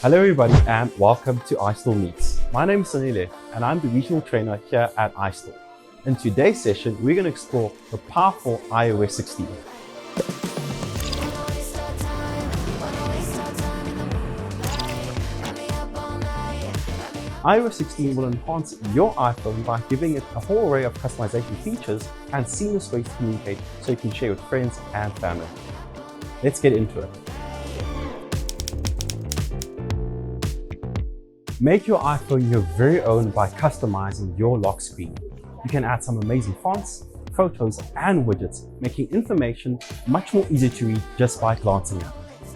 Hello everybody and welcome to iStore Meets. My name is Sonile and I'm the regional trainer here at iStore. In today's session, we're going to explore the powerful iOS 16. iOS 16 will enhance your iPhone by giving it a whole array of customization features and seamless ways to communicate so you can share with friends and family. Let's get into it. Make your iPhone your very own by customizing your lock screen. You can add some amazing fonts, photos, and widgets, making information much more easy to read just by glancing at it.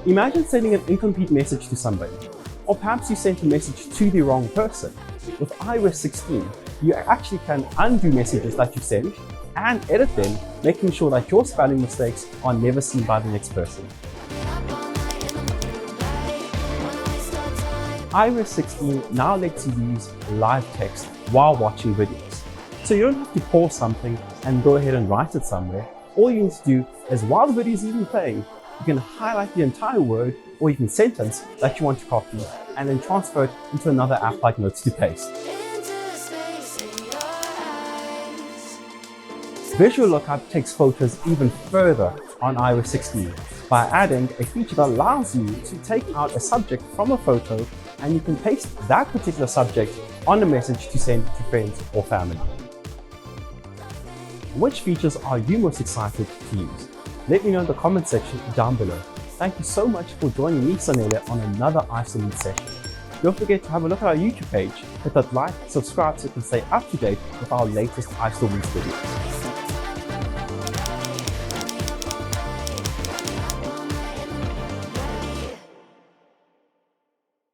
Imagine sending an incomplete message to somebody, or perhaps you sent a message to the wrong person. With iOS 16, you actually can undo messages that you sent and edit them, making sure that your spelling mistakes are never seen by the next person. iOS 16 now lets you use live text while watching videos. So you don't have to pause something and go ahead and write it somewhere. All you need to do is, while the video is even playing, you can highlight the entire word or even sentence that you want to copy and then transfer it into another app like Notes to Paste. Visual Lookup takes photos even further on iOS 16 by adding a feature that allows you to take out a subject from a photo and you can paste that particular subject on a message to send to friends or family. Which features are you most excited to use? Let me know in the comment section down below. Thank you so much for joining me, Sonile, on another iStore Meets session. Don't forget to have a look at our YouTube page, hit that like, subscribe so you can stay up to date with our latest iStore Meets videos.